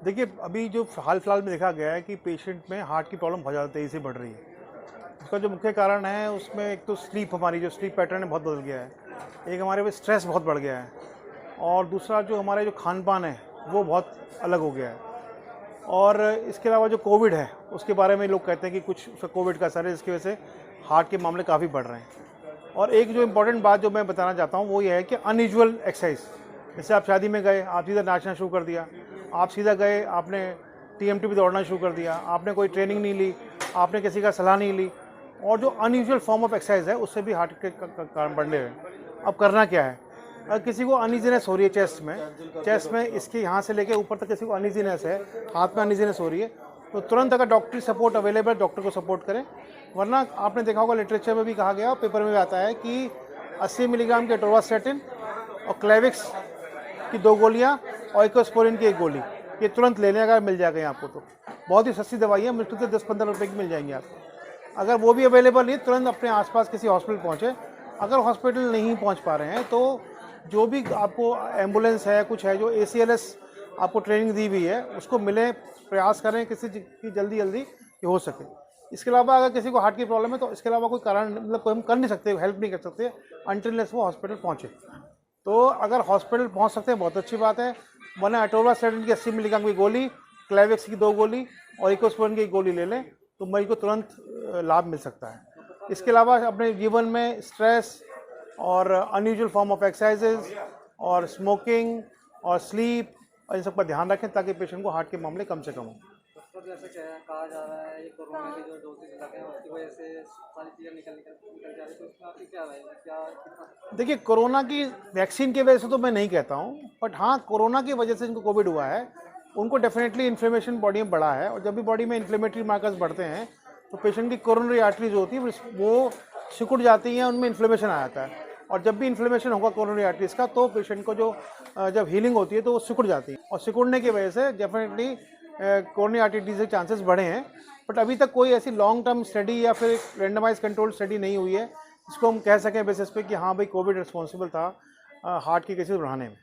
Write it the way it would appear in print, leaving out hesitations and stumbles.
देखिए, अभी जो हाल फिलहाल में देखा गया है कि पेशेंट में हार्ट की प्रॉब्लम बहुत ज़्यादा तेज़ी से बढ़ रही है। उसका जो मुख्य कारण है उसमें एक तो हमारी जो स्लीप पैटर्न है बहुत बदल गया है। एक हमारे में स्ट्रेस बहुत बढ़ गया है और दूसरा जो हमारे जो खान-पान है वो बहुत अलग हो गया है। और इसके अलावा जो कोविड है उसके बारे में लोग कहते हैं कि कुछ उसका कोविड का असर है, जिसकी वजह से हार्ट के मामले काफ़ी बढ़ रहे हैं। और एक जो इम्पोर्टेंट बात जो मैं बताना चाहता हूँ वो ये है कि अनयूजुअल एक्सरसाइज, जैसे आप शादी में गए, आप सीधा नाचना शुरू कर दिया, आप सीधा गए, आपने टीएमटी पे दौड़ना शुरू कर दिया, आपने कोई ट्रेनिंग नहीं ली, आपने किसी का सलाह नहीं ली, और जो अनयूजुअल फॉर्म ऑफ एक्सरसाइज है उससे भी हार्ट के कारण बढ़ने हैं। अब करना क्या है, अगर किसी को अनइजीनेस हो रही है चेस्ट में इसके यहाँ से लेके ऊपर तक किसी को अनइजीनेस है, हाथ में अनइजीनेस हो रही है, तो तुरंत अगर डॉक्टरी सपोर्ट अवेलेबल है डॉक्टर को सपोर्ट करें। वरना आपने देखा होगा लिटरेचर में भी कहा गया और पेपर में भी आता है कि 80 मिलीग्राम के एटोवास्टैटिन और क्लेविक्स की 2 गोलियाँ और इकोस्पोरिन की 1 गोली ये तुरंत लेने अगर मिल जाएगा आपको तो बहुत ही सस्ती दवाई है, मुश्किल से 10-15 रुपये की मिल जाएंगी आपको। अगर वो भी अवेलेबल नहीं, तुरंत अपने आसपास किसी हॉस्पिटल पहुँचे। अगर हॉस्पिटल नहीं पहुँच पा रहे हैं तो जो भी आपको एम्बुलेंस है, कुछ है, जो ACLS आपको ट्रेनिंग दी हुई है उसको मिले, प्रयास करें किसी की जल्दी हो सके। इसके अलावा अगर किसी को हार्ट की प्रॉब्लम है तो इसके अलावा कोई कारण मतलब कोई हम कर नहीं सकते, हेल्प नहीं कर सकते अनटिलनेस वो हॉस्पिटल पहुँचे। तो अगर हॉस्पिटल पहुँच सकते हैं बहुत अच्छी बात है, वरना एटोवास्टैटिन की 80 मिलीग्राम की गोली, क्लेविक्स की 2 गोली और इकोस्पोरिन की 1 गोली ले लें तो मरीज को तुरंत लाभ मिल सकता है। इसके अलावा अपने जीवन में स्ट्रेस और अनयूजुअल फॉर्म ऑफ एक्सरसाइजेज और स्मोकिंग और स्लीप और इन सब का ध्यान रखें ताकि पेशेंट को हार्ट के मामले कम से कम हों। डॉक्टर जैसे कहा जा रहा है ये कोरोना के जो डोसेज लगे हैं उसकी वजह से सारी चीज़ें निकल जा रही है, तो इसमें आपकी क्या राय है, क्या कितना? देखिए, कोरोना की वैक्सीन की वजह से तो मैं नहीं कहता हूँ, बट हाँ, कोरोना की वजह से जिनको कोविड हुआ है उनको डेफिनेटली इन्फ्लेमेशन बॉडी में बढ़ा है, और जब भी बॉडी में इन्फ्लेमेटरी मार्कर्स बढ़ते हैं तो पेशेंट की कोरोनरी आर्टरी जो होती है वो सिकुड़ जाती हैं, उनमें इन्फ्लेमेशन आ जाता है। और जब भी इन्फ्लेमेशन होगा कोरोनरी आर्टरीज का तो पेशेंट को जो जब हीलिंग होती है तो वो सिकुड़ जाती है, और सिकुड़ने की वजह से डेफिनेटली कोरोनरी आर्टरी डिजीज के चांसेस बढ़े हैं। बट अभी तक कोई ऐसी लॉन्ग टर्म स्टडी या फिर रेंडमाइज कंट्रोल स्टडी नहीं हुई है जिसको हम कह सकें बेसिस पे कि हाँ भाई कोविड रिस्पॉन्सिबल था हार्ट की केसेस बढ़ाने में।